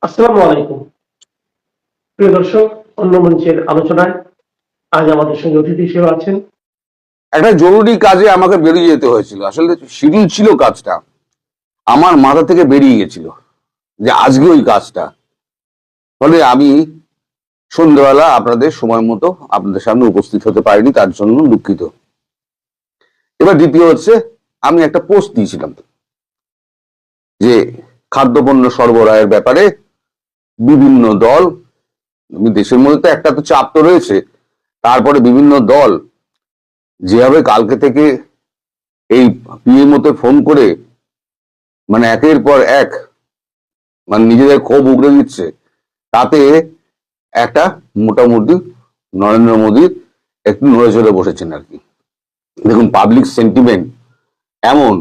আসসালামু আলাইকুম। প্রিয় দর্শক, অন্য মঞ্চের আলোচনায় আজ আমাদের সঙ্গে অতিথি হিসেবে আছেন। একটা জরুরি কাজে আমাকে বেরিয়ে যেতে হয়েছিল। আসলে শিডিউল ছিল কাজটা, আমার মাথা থেকে বেরিয়ে গেছিল যে আজকে ওই কাজটা। ফলে আমি সন্ধ্যাবেলা আপনাদের সময় মতো আপনাদের সামনে উপস্থিত হতে পারিনি, তার জন্য দুঃখিত। এবার দ্বিতীয় হচ্ছে, আমি একটা পোস্ট দিয়েছিলাম যে খাদ্যপণ্য সরবরাহের ব্যাপারে বিভিন্ন দল, দেশের মধ্যে তো একটা তো চাপ তো রয়েছে, তারপরে বিভিন্ন দল যেভাবে কালকে থেকে এই পিএমওতে ফোন করে মানে একের পর এক মানে নিজেদের ক্ষোভ উগড়ে দিচ্ছে, তাতে একটা মোটামুটি নরেন্দ্র মোদীর একটু নড়ে চড়ে বসেছেন আর কি। দেখুন, পাবলিক সেন্টিমেন্ট এমন,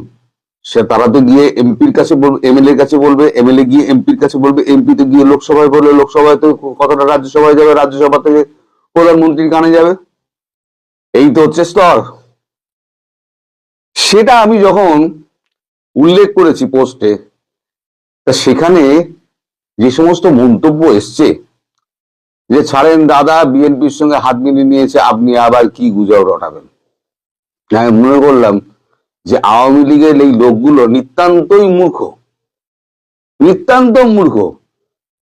সে তারা তো গিয়ে এমপির কাছে বলবে, এমএলএ কাছে বলবে, এমএলএ গিয়ে এমপির কাছে বলবে, এমপি তো গিয়ে লোকসভায় বলবে, লোকসভায় তো কথাটা রাজ্যসভায় যাবে, রাজ্যসভা থেকে প্রধানমন্ত্রীর কানে যাবে। এই তো হচ্ছে স্তর। সেটা আমি যখন উল্লেখ করেছি পোস্টে, তা সেখানে যে সমস্ত মন্তব্য এসছে যে ছাড়েন দাদা, বিএনপির সঙ্গে হাত মিলিয়ে নিয়েছে, আপনি আবার কি গুজব রটাবেন। আমি মনে করলাম যে আওয়ামী লীগের এই লোকগুলো নিতান্তই মূর্খ, নিতান্ত মূর্খ।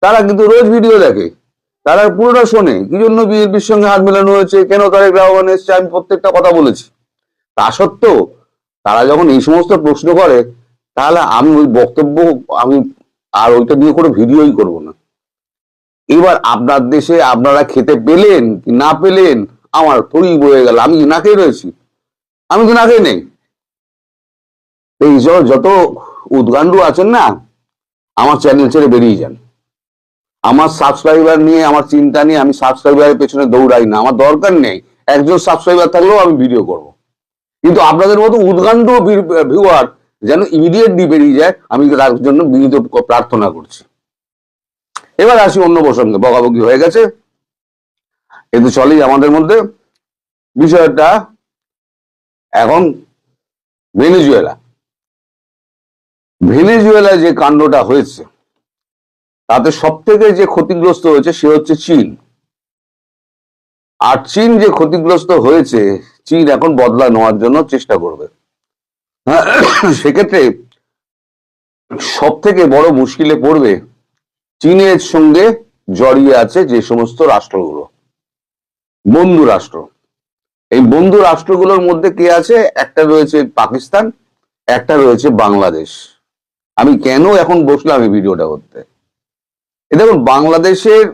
তারা কিন্তু রোজ ভিডিও দেখে, তারা পুরোটা শোনে কি জন্য বিএনপির সঙ্গে হাত মেলানো হয়েছে, কেন তারেক রহমান এসছে, আমি প্রত্যেকটা কথা বলেছি। তা সত্ত্বেও তারা যখন এই সমস্ত প্রশ্ন করে, তাহলে আমি ওই বক্তব্য আমি আর ওইটা নিয়ে কোনো ভিডিওই করব না। এবার আপনার দেশে আপনারা খেতে পেলেন কি না পেলেন আমার থরি বয়ে গেল, আমি না খেয়ে রয়েছি, আমি তো না খেয়ে নেই। এই যত উদ্গান্ডু আছেন না, আমার চ্যানেল ছেড়ে বেরিয়ে যান। আমার সাবস্ক্রাইবার নিয়ে, আমার চিন্তা নিয়ে আমি সাবস্ক্রাইবারের পেছনে দৌড়াই না, আমার দরকার নেই। একজন সাবস্ক্রাইবার থাকলেও আমি ভিডিও করব, কিন্তু আপনাদের মতো উদ্গান্ডু ভিউয়ার যেন ইমিডিয়েটলি বেরিয়ে যায়, আমি তার জন্য বিনীত প্রার্থনা করছি। এবার আসি অন্য প্রসঙ্গে, বকাবকি হয়ে গেছে, এতে চলেই আমাদের মধ্যে। বিষয়টা এখন ভেনেজুয়েলা, ভেনেজুয়েলায় যে কাণ্ডটা হয়েছে তাতে সব থেকে যে ক্ষতিগ্রস্ত হয়েছে সে হচ্ছে চীন। আর চীন যে ক্ষতিগ্রস্ত হয়েছে, চীন এখন বদলা নেওয়ার জন্য চেষ্টা করবে। সেক্ষেত্রে সব থেকে বড় মুশকিলে পড়বে চীনের সঙ্গে জড়িয়ে আছে যে সমস্ত রাষ্ট্রগুলো, বন্ধু রাষ্ট্র। এই বন্ধু রাষ্ট্রগুলোর মধ্যে কে আছে? একটা রয়েছে পাকিস্তান, একটা রয়েছে বাংলাদেশ। আমি কেন এখন বসলাম এই ভিডিওটা করতে, দেখুন বাংলাদেশের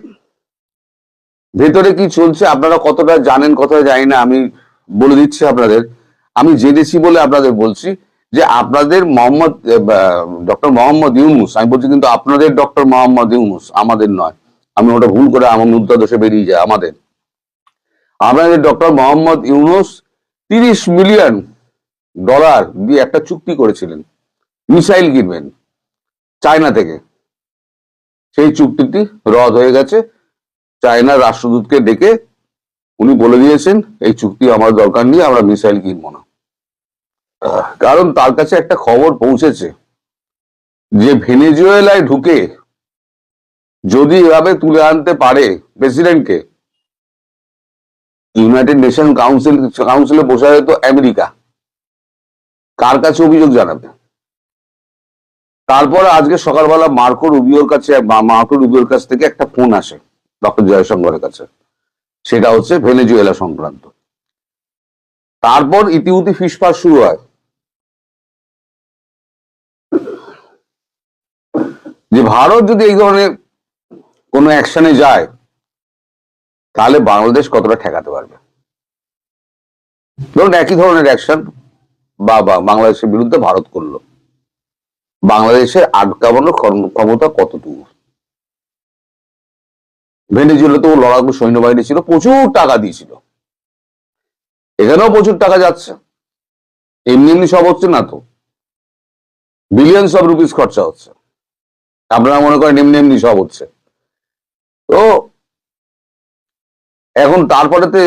ভেতরে কি চলছে আপনারা কতটা জানেন কতটা জানি না, আমি বলে দিচ্ছি আপনাদের। আমি জেনেছি বলে আপনাদের বলছি যে আপনাদের ডক্টর মোহাম্মদ ইউনূস, আমি বলছি কিন্তু আপনাদের ডক্টর মোহাম্মদ ইউনূস, আমাদের নয়। আমি ওটা ভুল করে আমার মুদ্রা দোষে বেরিয়ে যায় আমাদের। আপনাদের ডক্টর মোহাম্মদ ইউনূস $30 মিলিয়ন দিয়ে একটা চুক্তি করেছিলেন, মিসাইল কিনবেন চায়না থেকে। সেই চুক্তিটি রদ হয়ে গেছে। চায়নার রাষ্ট্রদূতকে ডেকে উনি বলে দিয়েছেন এই চুক্তি আমার দরকার নেই, আমরা মিসাইল কিনবো না। কারণ তার কাছে একটা খবর পৌঁছেছে যে ভেনেজুয়েলায় ঢুকে যদি এভাবে তুলে আনতে পারে প্রেসিডেন্টকে, ইউনাইটেড নেশন কাউন্সিলে বসা হয়তো আমেরিকা কার কাছে অভিযোগ জানাবে। তারপর আজকে সকালবেলা মার্কো রুবিওর কাছ থেকে একটা ফোন আসে ডক্টর জয়শঙ্করের কাছে, সেটা হচ্ছে ভেনেজুয়েলা সংক্রান্ত। তারপর ইতিউতি ফিসফাস শুরু হয় যে ভারত যদি এই ধরনের কোনো অ্যাকশনে যায় তাহলে বাংলাদেশ কতটা ঠেকাতে পারবে। ধরুন একই ধরনের অ্যাকশন বাংলাদেশের বিরুদ্ধে ভারত করলো, বাংলাদেশের আটকাবানোর ক্ষমতা কতটুকু? ভেনেজুয়েলাতেও লড়াকু সৈন্যবাহিনী ছিল, প্রচুর টাকা দিয়েছিল, এখানেও প্রচুর টাকা যাচ্ছে। এমনি এমনি সব হচ্ছে না তো, বিলিয়নস অফ রুপিস খরচা হচ্ছে। আপনারা মনে করেন এমনি এমনি সব হচ্ছে? তো এখন তারপরেতে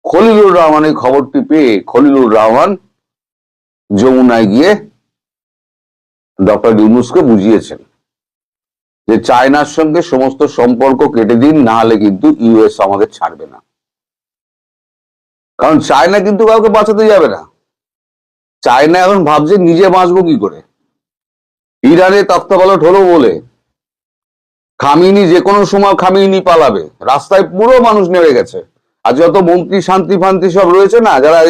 খলিলুর রহমান এই খবরটি পেয়ে খলিলুর রহমান যমুনায় গিয়ে ডক্টর ইউনূসকে বুঝিয়েছেন যে যে চায়নার সঙ্গে সমস্ত সম্পর্ক কেটে দিন, না হলে কিন্তু ইউএস আমাদের ছাড়বে না। কারণ চায়না কিন্তু কাউকে বাঁচাতে যাবে না। চায়না এখন ভাবছে নিজে বাঁচবো কি করে। ইরানে তক্তাপালট হলো বলে খামিনি যে কোনো সময় খামিনি পালাবে, রাস্তায় পুরো মানুষ নেমে গেছে। আর যত মন্ত্রী শান্তি ফান্তি সব রয়েছে না, যারা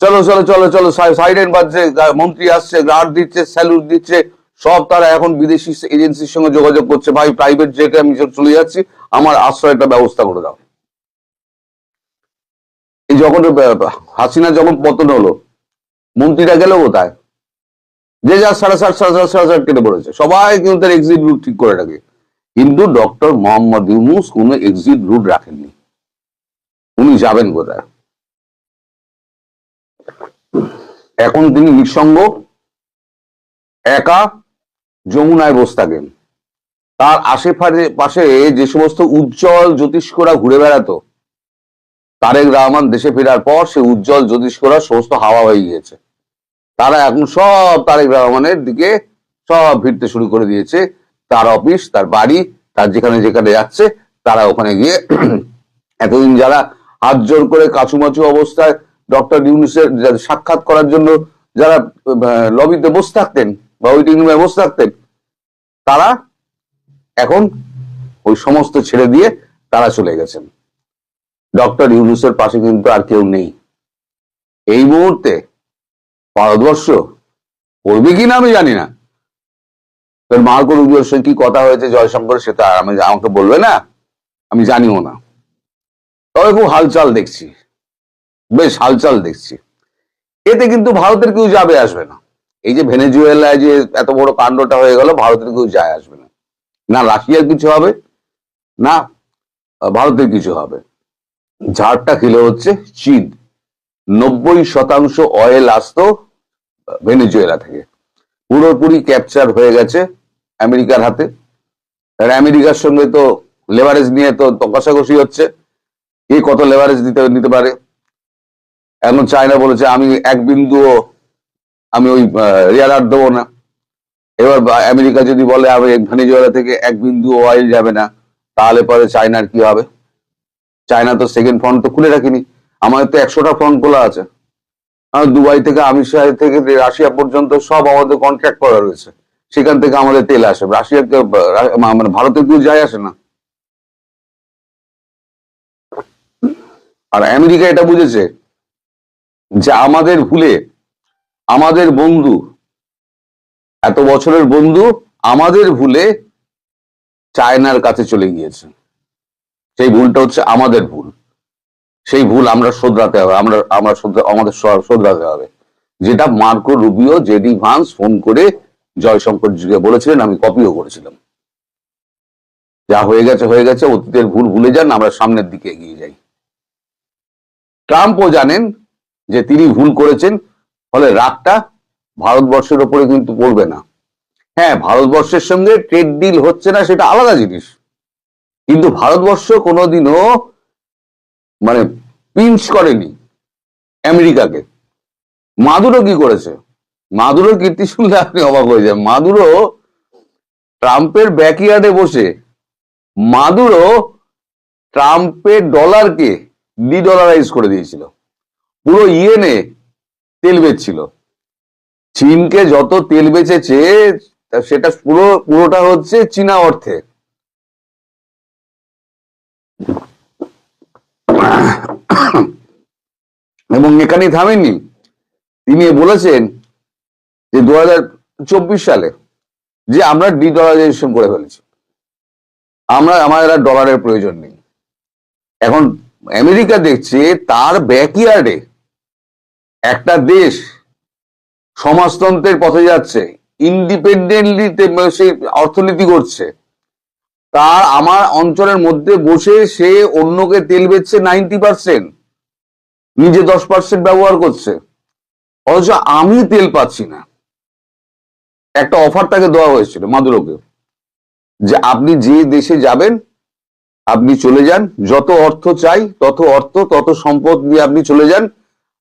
চলো চলো চলো চলো সাইরেন বাজছে, মন্ত্রী আসছে, গার্ড দিচ্ছে, স্যালুট দিচ্ছে, সব তারা এখন বিদেশি এজেন্সির সঙ্গে যোগাযোগ করছে, ভাই প্রাইভেট জেটে আমি চলে যাচ্ছি, আমার আশ্রয়টা ব্যবস্থা করে দাও। এই যখন হাসিনা যখন পতন হলো, মন্ত্রীরা গেল কোথায়? যে যা সাড়ে কেটে পড়েছে, সবাই কিন্তু তার এক্সিট রুট ঠিক করে রাখে। কিন্তু ডক্টর মোহাম্মদ ইউনূস কোনো এক্সিট রুট রাখেননি। উনি যাবেন কোথায়? এখন তিনি নিঃসঙ্গ একা যমুনায় বসে থাকেন। তার আশেপাশে যে সমস্ত উজ্জ্বল জ্যোতিষ্করা ঘুরে বেড়াতো, তারেক রহমান দেশে ফেরার পর সে উজ্জ্বল জ্যোতিষ্করা সমস্ত হাওয়া হয়ে গিয়েছে। তারা এখন সব তারেক রহমানের দিকে সব ভিড়তে শুরু করে দিয়েছে। তার অফিস, তার বাড়ি, তার যেখানে যেখানে যাচ্ছে, তারা ওখানে গিয়ে এতদিন যারা হাত জোর করে কাছুমাছু অবস্থায় ডক্টর ইউনূসের সাক্ষাৎ করার জন্য যারা লবিতে বসে থাকতেন বা ওয়েটিং রুমে বসে থাকতেন, তারা এখন ওই সমস্ত ছেড়ে দিয়ে তারা চলে গেছেন। ডক্টর ইউনূসের পাশে কিন্তু আর কেউ নেই। এই মুহূর্তে ভারতবর্ষ করবে কিনা আমি জানি না। মার্কো রুবিওর সঙ্গে কি কথা হয়েছে জয়শঙ্কর, সেটা আমাকে বলবে না, আমি জানিও না। তবে খুব হালচাল দেখছি, বেশ হালচাল দেখছি। এতে কিন্তু ভারতের কেউ যাবে আসবে না। এই যে ভেনেজুয়েলায় যে এত বড় কাণ্ডটা হয়ে গেল, ভারতের কেউ যায় আসবে না। না রাশিয়ার কিছু হবে, না ভারতের কিছু হবে। ঝাড়টা খেলে হচ্ছে চীন। 90% অয়েল আসতো ভেনেজুয়েলা থেকে, পুরোপুরি ক্যাপচার হয়ে গেছে আমেরিকার হাতে। আর আমেরিকার সঙ্গে তো লেভারেজ নিয়ে তো কষাকষি হচ্ছে, কে কত লেভারেজ নিতে পারে। এখন চায়না বলেছে আমি এক বিন্দুও আমি ওই রিয়ার আর্ট দেবো না। এবার আমেরিকা যদি বলে আমি ভেনেজুয়েলা থেকে এক বিন্দু অয়েল যাবে না, তাহলে পরে চায়নার কি হবে? চায়না তো সেকেন্ড ফ্রন্ট তো খুলে রাখিনি, আমাদের তো 100টা ফ্রন্ট খোলা আছে। দুবাই থেকে আমির সাহেব থেকে রাশিয়া পর্যন্ত সব আমাদের কন্ট্রাক্ট করা রয়েছে, সেখান থেকে আমাদের তেল আসে। রাশিয়াকে মানে ভারতের কেউ যায় আসে না। আর আমেরিকা এটা বুঝেছে যে আমাদের ভুলে আমাদের বন্ধু, এত বছরের বন্ধু আমাদের ভুলে চায়নার কাছে চলে গিয়েছে। সেই ভুলটা হচ্ছে আমাদের ভুল, সেই ভুল আমরা শোধরাতে হবে, আমাদের শোধরাতে হবে। যেটা Marco Rubio, JD Vance phone করে জয়শঙ্করজিকে বলেছিলেন, আমি কপিও করেছিলাম। যা হয়ে গেছে হয়ে গেছে, অতীতের ভুল ভুলে যান, আমরা সামনের দিকে এগিয়ে যাই। ট্রাম্পও জানেন যে তিনি ভুল করেছেন, ফলে রাগটা ভারতবর্ষের ওপরে কিন্তু পড়বে না। হ্যাঁ, ভারতবর্ষের সঙ্গে ট্রেড ডিল হচ্ছে না, সেটা আলাদা জিনিস, কিন্তু ভারতবর্ষ কোনোদিনও মানে পিঞ্চ করেনি আমেরিকাকে। মাদুরো কি করেছে? মাদুরোর কীর্তি শুনলে আপনি অবাক হয়ে যান। মাদুরো ট্রাম্পের ব্যাকইয়ার্ডে বসে মাদুরো ট্রাম্পের ডলারকে ডিডলারাইজ করে দিয়েছিল, পুরো ইয়েনে তেল বেচছিল। চীনকে যত তেল বেচেছে সেটা পুরোটা হচ্ছে চীনা অর্থে। এবং এখানেই থামেননি, তিনি বলেছেন যে 2024 সালে যে আমরা ডিডলারাইজেশন করে ফেলেছি, আমাদের আর ডলারের প্রয়োজন নেই। এখন আমেরিকা দেখছে তার ব্যাকইয়ার্ডে একটা দেশ সমাজতন্ত্রের পথে যাচ্ছে, ইন্ডিপেন্ডেন্টলি সে অর্থনীতি করছে, তার আমার অঞ্চলের মধ্যে বসে সে অন্যকে তেল বেচছে 90%, নিজে 10% ব্যবহার করছে, অথচ আমি তেল পাচ্ছি না। একটা অফার তাকে দেওয়া হয়েছিল মাদুরোকে, যে আপনি যে দেশে যাবেন আপনি চলে যান, যত অর্থ চাই তত সম্পদ নিয়ে আপনি চলে যান,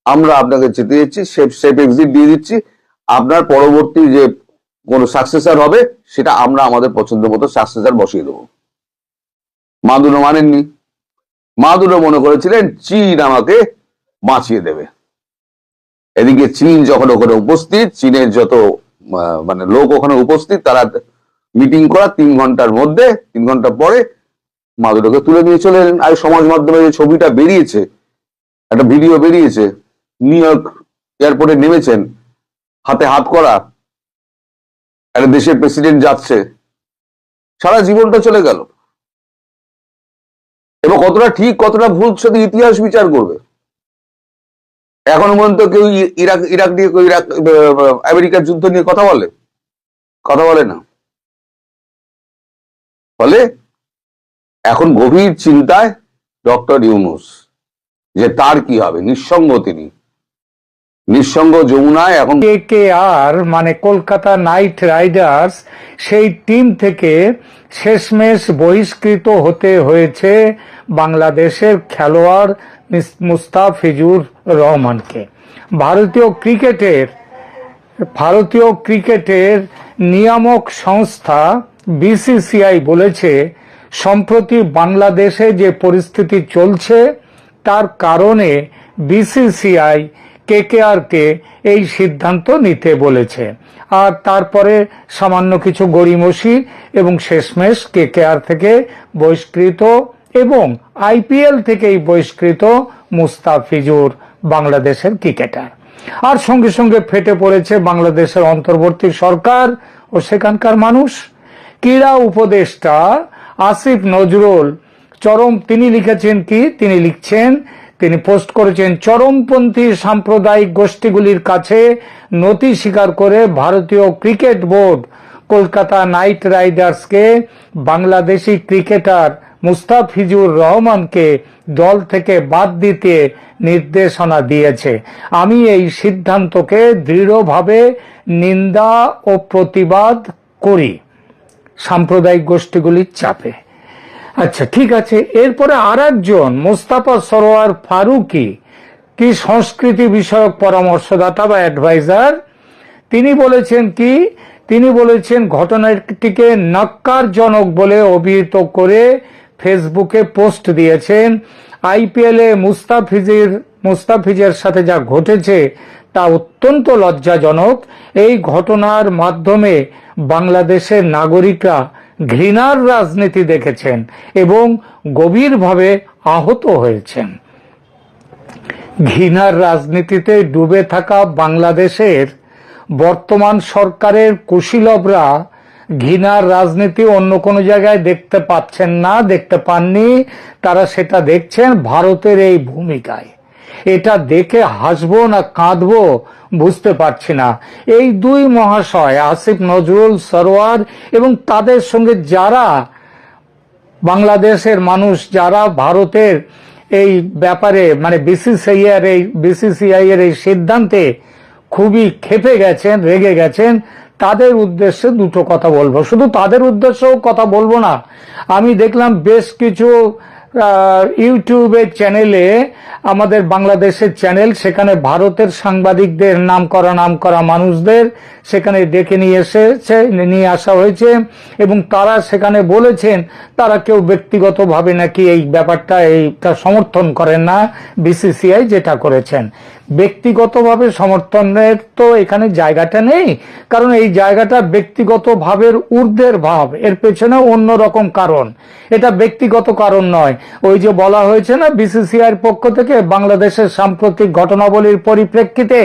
আমরা আপনাকে যেতে দিচ্ছি, সেফ এক্সিট দিয়ে দিচ্ছি, আপনার পরবর্তী যে কোন সাকসেসর হবে, সেটা আমরা আমাদের পছন্দ মতো সাকসেসর বসিয়ে দেবো। মাদুরো মানেননি। মাদুরো মনে করেছিলেন চীন আমাকে বাঁচিয়ে দেবে। এদিকে চীন যখন ওখানে উপস্থিত, চীনের যত মানে লোক ওখানে উপস্থিত, তারা মিটিং করা 3 ঘন্টার মধ্যে, 3 ঘন্টা পরে মাদুরোকে তুলে নিয়ে চলে এলেন। আর সমাজ মাধ্যমে যে ছবিটা বেরিয়েছে, একটা ভিডিও বেরিয়েছে, নিউ ইয়র্ক এয়ারপোর্টে নেমেছেন, হাতে হাত করা, একটা দেশের প্রেসিডেন্ট যাচ্ছে, সারা জীবনটা চলে গেল। এবং কতটা ঠিক কতটা ভুল সেটা ইতিহাস বিচার করবে। এখনো পর্যন্ত কেউ ইরাক নিয়ে, আমেরিকার যুদ্ধ নিয়ে কথা বলে না। ফলে এখন গভীর চিন্তায় ডক্টর ইউনূস, যে তার কি হবে। নিঃসঙ্গ যমুনায় এখন KKR মানে কলকাতা নাইট রাইডার্স, সেই টিম থেকে শেষমেশ বহিষ্কৃত হতে হয়েছে বাংলাদেশের খেলোয়াড় মুস্তাফিজুর রহমানকে। ভারতীয় ক্রিকেটের নিয়ামক সংস্থা BCCI বলেছে, সম্প্রতি বাংলাদেশে যে পরিস্থিতি চলছে তার কারণে BCCI KKR-কে এই সিদ্ধান্ত নিতে বলেছে। আর তারপরে সামান্য কিছু গড়িমসি এবং শেষমেশ KKR থেকে বহিষ্কৃত এবং IPL থেকেই বহিষ্কৃত মুস্তাফিজুর বাংলাদেশের ক্রিকেটার। আর সঙ্গে সঙ্গে ফেটে পড়েছে বাংলাদেশের অন্তর্বর্তী সরকার ও সেখানকার মানুষ। ক্রীড়া উপদেষ্টা আসিফ নজরুল তিনি পোস্ট করেছেন, চরমপন্থী সাম্প্রদায়িক গোষ্ঠীগুলির কাছে নতি স্বীকার করে ভারতীয় ক্রিকেট বোর্ড কলকাতা নাইট রাইডার্সকে বাংলাদেশি ক্রিকেটার মুস্তাফিজুর রহমানকে দল থেকে বাদ দিতে নির্দেশনা দিয়েছে। আমি এই সিদ্ধান্তকে দৃঢ়ভাবে নিন্দা ও প্রতিবাদ করি সাম্প্রদায়িক গোষ্ঠীগুলির চাপে। আচ্ছা, ঠিক আছে। এরপরে আর একজন মোস্তফা সরোয়ার ফারুকী, কি সংস্কৃতি বিষয়ক পরামর্শদাতা বা অ্যাডভাইজার, তিনি বলেছেন ঘটনাটিকে ন্যক্কারজনক বলে অভিহিত করে ফেসবুকে পোস্ট দিয়েছেন। IPL এ মুস্তাফিজের সাথে যা ঘটেছে তা অত্যন্ত লজ্জাজনক। এই ঘটনার মাধ্যমে বাংলাদেশের নাগরিকরা ঘৃণার রাজনীতি দেখেছেন এবং গভীরভাবে আহত হয়েছেন। ঘৃণার রাজনীতিতে ডুবে থাকা বাংলাদেশের বর্তমান সরকারের কুশীলবরা ঘৃণার রাজনীতি অন্য কোনো জায়গায় দেখতে পাননি। তারা সেটা দেখছেন ভারতের এই ভূমিকায়। এটা দেখে হাসবো না কাঁদবো বুঝতে পারছি না। এই দুই মহাশয় আসিফ নজরুল সরোয়ার এবং তাদের সঙ্গে যারা বাংলাদেশের মানুষ, যারা ভারতের এই ব্যাপারে মানে BCCI এর এই সিদ্ধান্তে খুবই ক্ষেপে গেছেন, রেগে গেছেন, তাদের উদ্দেশ্যে দুটো কথা বলবো। শুধু তাদের উদ্দেশ্যেও কথা বলবো না, আমি দেখলাম বেশ কিছু ইউটিউবের চ্যানেলে, আমাদের বাংলাদেশের চ্যানেল, সেখানে ভারতের সাংবাদিকদের নাম করা মানুষদের সেখানে ডেকে নিয়ে আসা হয়েছে এবং তারা সেখানে বলেছেন তারা কেউ ব্যক্তিগতভাবে নাকি এই এইটা সমর্থন করেন না। BCCI যেটা করেছেন, ব্যক্তিগতভাবে সমর্থনের তো এখানে জায়গাটা নেই, কারণ এই জায়গাটা ব্যক্তিগত ভাবের ঊর্ধ্বের ভাব, এর পেছনে অন্যরকম কারণ, এটা ব্যক্তিগত কারণ নয়। ওই যে বলা হয়েছে না BCCI-র পক্ষ থেকে বাংলাদেশের সাম্প্রতিক ঘটনাবলীর পরিপ্রেক্ষিতে,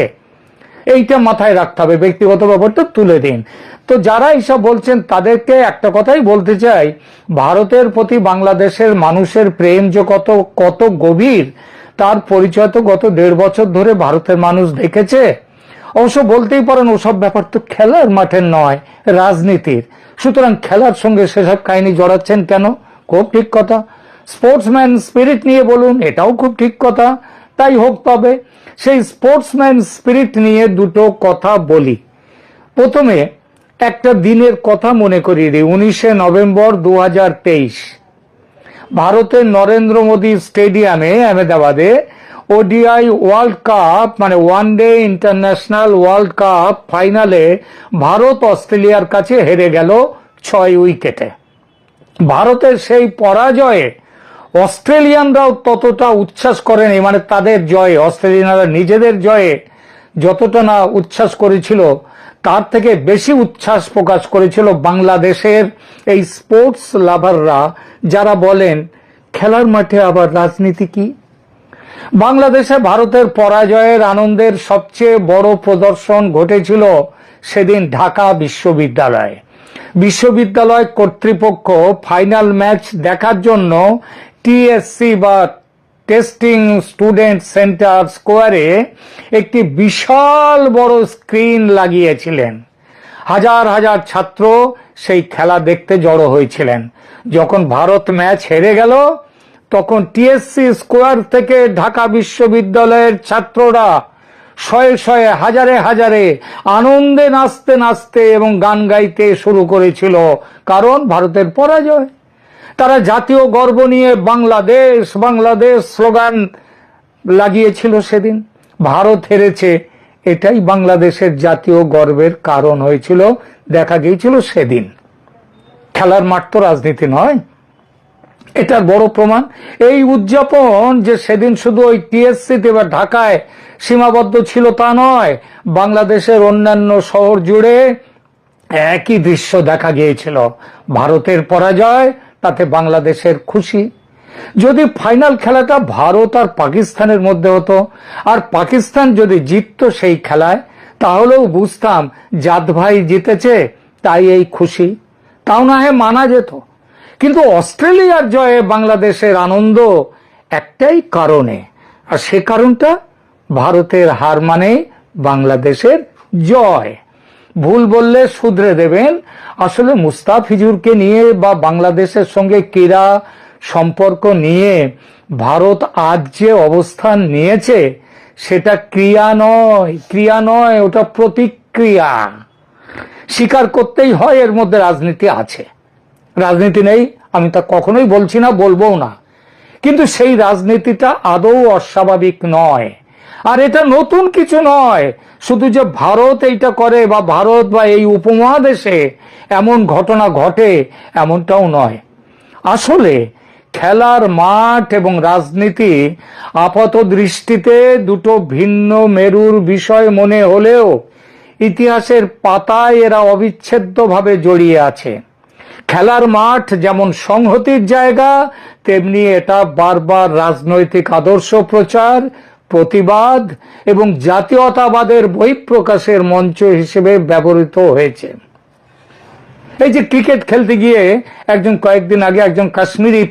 এইটা মাথায় রাখতে হবে, ব্যক্তিগত ব্যাপারটা তুলে দিন। তো যারা এইসব বলছেন তাদেরকে একটা কথাই বলতে চাই, ভারতের প্রতি বাংলাদেশের মানুষের প্রেম যে কত গভীর তার পরিচয় তো গত 1.5 বছর ধরে ভারতের মানুষ দেখেছে। অবশ্য বলতেই পারেন ওসব ব্যাপার তো খেলার মাঠের নয়, রাজনীতির। সুতরাং খেলার সঙ্গে সেসব কাহিনী জড়াচ্ছেন কেন? খুব ঠিক কথা। স্পোর্টসম্যান স্পিরিট নিয়ে বলুন, এটাও খুব ঠিক কথা। তাই হোক, তবে সেই স্পোর্টসম্যান স্পিরিট নিয়ে দুটো কথা বলি। প্রথমে একটা দিনের কথা মনে করিয়ে দিই, 19শে নভেম্বর 2023 ভারতের নরেন্দ্র মোদী স্টেডিয়ামে আহমেদাবাদে ওডিআই ওয়ার্ল্ড কাপ মানে one day international world cup ফাইনালে ভারত অস্ট্রেলিয়ার কাছে হেরে গেল 6 উইকেটে। ভারতের সেই পরাজয়ে অস্ট্রেলিয়ানরাও ততটা উচ্ছ্বাস করেনি, মানে তাদের জয়ে, অস্ট্রেলিয়ানরা নিজেদের জয়ে যতটা না উচ্ছ্বাস করেছিল তার থেকে বেশি উচ্ছ্বাস প্রকাশ করেছিল বাংলাদেশের এই স্পোর্টস লাভাররা, যারা বলেন খেলার মাঠে আবার রাজনীতি কি। বাংলাদেশে ভারতের পরাজয়ের আনন্দের সবচেয়ে বড় প্রদর্শন ঘটেছিল সেদিন ঢাকা বিশ্ববিদ্যালয়ে। বিশ্ববিদ্যালয় কর্তৃপক্ষ ফাইনাল ম্যাচ দেখার জন্য টিএসসি বা টেস্টিং স্টুডেন্ট সেন্টার স্কোয়ারে একটি বিশাল বড় স্ক্রিন লাগিয়েছিলেন। হাজার হাজার ছাত্র সেই খেলা দেখতে জড়ো হয়েছিলেন। যখন ভারত ম্যাচ হেরে গেল তখন টিএসসি স্কোয়ার থেকে ঢাকা বিশ্ববিদ্যালয়ের ছাত্ররা শয়ে শয়ে হাজারে হাজারে আনন্দে নাচতে নাচতে এবং গান গাইতে শুরু করেছিল, কারণ ভারতের পরাজয়। তারা জাতীয় গর্ব নিয়ে বাংলাদেশ বাংলাদেশ স্লোগান লাগিয়েছিল সেদিন। ভারত হেরেছে, এটাই বাংলাদেশের জাতীয় গর্বের কারণ হয়েছিল, দেখা গিয়েছিল সেদিন। খেলার মাঠ তো রাজনীতি নয়, এটার বড় প্রমাণ এই উদযাপন যে সেদিন শুধু ওই টিএসসিতে বা ঢাকায় সীমাবদ্ধ ছিল তা নয়, বাংলাদেশের অন্যান্য শহর জুড়ে একই দৃশ্য দেখা গিয়েছিল। ভারতের পরাজয়, তাতে বাংলাদেশের খুশি। যদি ফাইনাল খেলাটা ভারত আর পাকিস্তানের মধ্যে হতো আর পাকিস্তান যদি জিততো সেই খেলায়, তাহলেও বুঝতাম জাত ভাই জিতেছে তাই এই খুশি, তাও না হয় মানা যেত। কিন্তু অস্ট্রেলিয়ার জয়ে বাংলাদেশের আনন্দ একটাই কারণে, আর সে কারণটা ভারতের হার মানে বাংলাদেশের জয়। ভুল বললে শুধরে দেবেন, আসলে মুস্তাফিজুরকে নিয়ে বা বাংলাদেশের সঙ্গে ক্রীড়া সম্পর্ক নিয়ে ভারত আজ যে অবস্থান নিয়েছে সেটা ক্রিয়া নয়, ওটা প্রতিক্রিয়া। স্বীকার করতেই হয় এর মধ্যে রাজনীতি আছে। রাজনীতি নেই আমি তা কখনোই বলছি না, বলবোও না, কিন্তু সেই রাজনীতিটা আদৌ অস্বাভাবিক নয়। আর এটা নতুন কিছু নয়, শুধু যে ভারত এইটা করে বা ভারত বা এই উপমহাদেশে এমন ঘটনা ঘটে এমনটাও নয়। আসলে খেলার মাঠ এবং রাজনীতি আপাত দৃষ্টিতে দুটো ভিন্ন মেরুর বিষয় মনে হলেও ইতিহাসের পাতায় এরা অবিচ্ছেদ্যভাবে জড়িয়ে আছে। খেলার মাঠ যেমন সংহতির জায়গা, তেমনি এটা বারবার রাজনৈতিক আদর্শ প্রচার, প্রতিবাদ এবং জাতীয়তাবাদের বহিঃপ্রকাশের মঞ্চ হিসেবে ব্যবহৃত হয়েছে। এই যে ক্রিকেট খেলতে গিয়ে কয়েকদিন আগে একজন কাশ্মীরি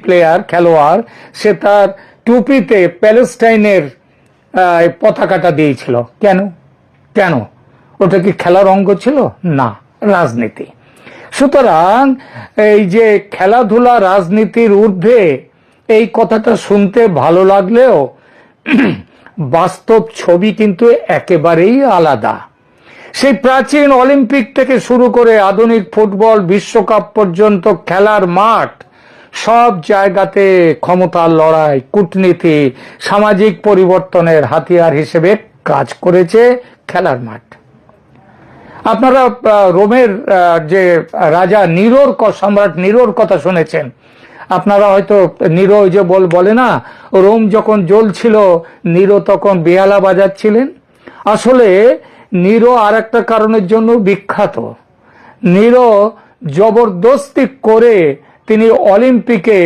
খেলোয়াড় সে তার টুপিতে প্যালেস্টাইনের পতাকাটা দিয়েছিল। কেন? ওটা কি খেলার অঙ্গ ছিল? না, রাজনীতি। সুতরাং এই যে খেলাধুলা রাজনীতির ঊর্ধ্বে, এই কথাটা শুনতে ভালো লাগলেও বাস্তব ছবি কিন্তু একেবারেই আলাদা। সেই প্রাচীন অলিম্পিক থেকে শুরু করে আধুনিক ফুটবল বিশ্বকাপ পর্যন্ত খেলার মাঠ সব জায়গাতে ক্ষমতার লড়াই, কূটনীতি, সামাজিক পরিবর্তনের হাতিয়ার হিসেবে কাজ করেছে খেলার মাঠ। আপনারা রোমের যে রাজা নিরোর, সম্রাট নিরোর কথা শুনেছেন। আপনারা হয়তো নিরো যে বলে না, রোম যখন জ্বলছিল নিরো তখন বেহালা বাজাচ্ছিলেন। আসলে নিরো আর একটা কারণের জন্য বিখ্যাত। নিরো জবরদস্তি করে তিনি অলিম্পিকে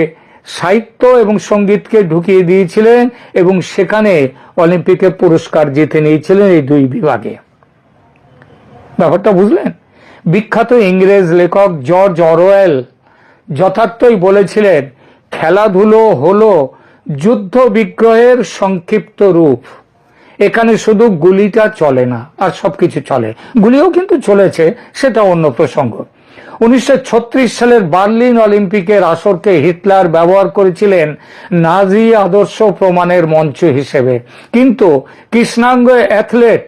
সাহিত্য এবং সঙ্গীতকে ঢুকিয়ে দিয়েছিলেন এবং সেখানে অলিম্পিকে পুরস্কার জিতে নিয়েছিলেন এই দুই বিভাগে। ব্যাপারটা বুঝলেন? বিখ্যাত ইংরেজ লেখক জর্জ অরওয়েল যথার্থই বলেছিলেন, খেলাধুলো হলো যুদ্ধ বিগ্রহের সংক্ষিপ্ত রূপ। এখানে শুধু গুলিটা চলে না, আর সবকিছু চলে। গুলিও কিন্তু চলেছে, সেটা অন্য প্রসঙ্গ। 1936 সালের বার্লিন অলিম্পিকের আসরকে হিটলার ব্যবহার করেছিলেন নাজি আদর্শ প্রমাণের মঞ্চ হিসেবে, কিন্তু কৃষ্ণাঙ্গ অ্যাথলেট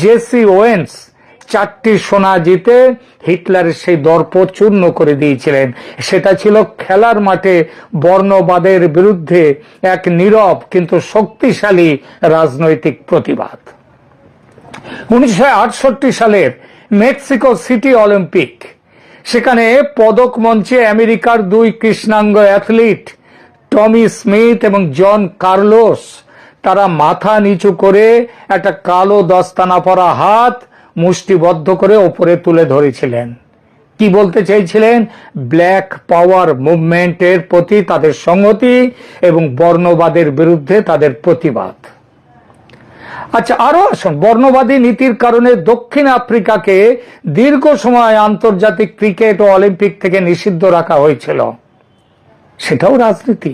জেসি ওয়েন্স 4টি সোনা জিতে হিটলারের সেই দর্প চূর্ণ করে দিয়েছিলেন। সেটা ছিল খেলার মাঠে বর্ণবাদের বিরুদ্ধে এক নীরব কিন্তু শক্তিশালী রাজনৈতিক প্রতিবাদ। 1968 সালের মেক্সিকো সিটি অলিম্পিক, সেখানে পদক মঞ্চে আমেরিকার 2 কৃষ্ণাঙ্গ অ্যাথলিট টমি স্মিথ এবং জন কার্লোস, তারা মাথা নিচু করে একটা কালো দস্তানা পরা হাত মুষ্টিবদ্ধ করে ওপরে তুলে ধরেছিলেন। কি বলতে চাইছিলেন? ব্ল্যাক পাওয়ার মুভমেন্টের প্রতি তাদের সংহতি এবং বর্ণবাদের বিরুদ্ধে তাদের প্রতিবাদ। আচ্ছা, আরো আসুন, বর্ণবাদী নীতির কারণে দক্ষিণ আফ্রিকাকে দীর্ঘ সময় আন্তর্জাতিক ক্রিকেট ও অলিম্পিক থেকে নিষিদ্ধ রাখা হয়েছিল। সেটাও রাজনীতি।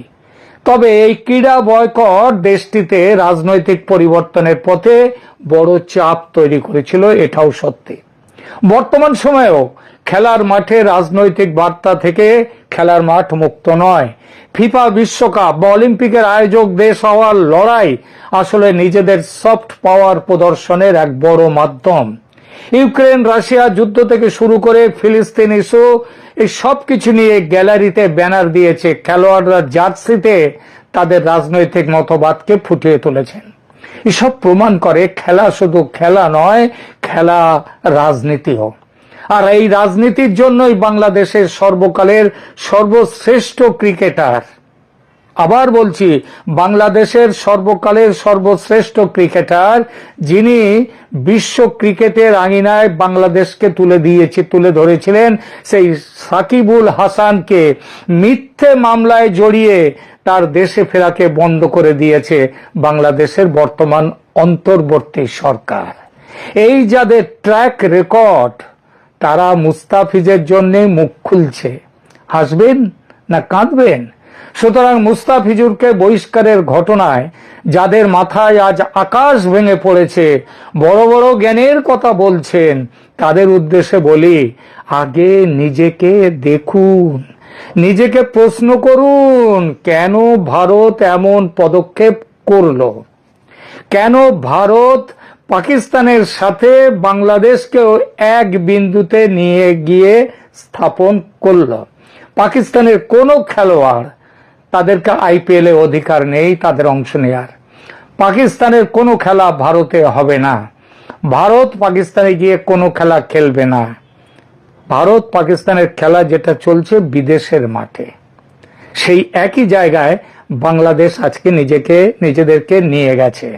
তবে এই ক্রীড়া বয়কট দেশটিতে রাজনৈতিক পরিবর্তনের পথে বড় চাপ তৈরি করেছিল, এটাও সত্যি। বর্তমান সময়েও খেলার মাঠে রাজনৈতিক বার্তা থেকে খেলার মাঠ মুক্ত নয়। ফিফা বিশ্বকাপ বা অলিম্পিকের আয়োজক দেশ হওয়ার লড়াই আসলে নিজেদের সফট পাওয়ার প্রদর্শনের এক বড় মাধ্যম। ইউক্রেন রাশিয়া যুদ্ধ থেকে শুরু করে ফিলিস্তিন ইস্যু, এই সব কিছু নিয়ে গ্যালারিতে ব্যানার দিয়েছে, খেলোয়াড়রা জার্সিতে তাদের রাজনৈতিক মতবাদকে ফুটিয়ে তুলেছেন। এসব প্রমাণ করে খেলা শুধু খেলা নয়, খেলা রাজনীতিও। আর এই রাজনীতির জন্যই বাংলাদেশের সর্বকালের সর্বশ্রেষ্ঠ ক্রিকেটার, আবার বলছি, বাংলাদেশের সর্বকালের সর্বশ্রেষ্ঠ ক্রিকেটার, যিনি বিশ্ব ক্রিকেটের আঙিনায় বাংলাদেশকে তুলে ধরেছিলেন, সেই সাকিবুল হাসানকে মিথ্যে মামলায় জড়িয়ে তার দেশে ফেরাকে বন্ধ করে দিয়েছে বাংলাদেশের বর্তমান অন্তর্বর্তী সরকার। এই যাদের ট্র্যাক রেকর্ড, তারা মুস্তাফিজের জন্য মুখ খুলছে। হাসবেন না কাঁদবেন? সুতরাং মুস্তাফিজুরকে বহিষ্কারের ঘটনায় যাদের মাথায় আজ আকাশ ভেঙে পড়েছে, বড় বড় জ্ঞানের কথা বলছেন, তাদের উদ্দেশ্যে বলি, আগে নিজেকে দেখুন, নিজেকে প্রশ্ন করুন, কেন ভারত এমন পদক্ষেপ করলো? কেন ভারত পাকিস্তানের সাথে বাংলাদেশকেও এক বিন্দুতে নিয়ে গিয়ে স্থাপন করলো? পাকিস্তানের কোনো খেলোয়াড়, তাদেরকে আইপিএল এ অধিকার নেই তাদের অংশ নেয়ার। পাকিস্তানের কোনো খেলা ভারতে হবে না। ভারত পাকিস্তানে গিয়ে কোনো খেলা খেলবে না। ভারত পাকিস্তানের খেলা যেটা চলছে বিদেশের মাঠে, সেই একই জায়গায় বাংলাদেশ আজকে নিজেদেরকে নিয়ে গেছে।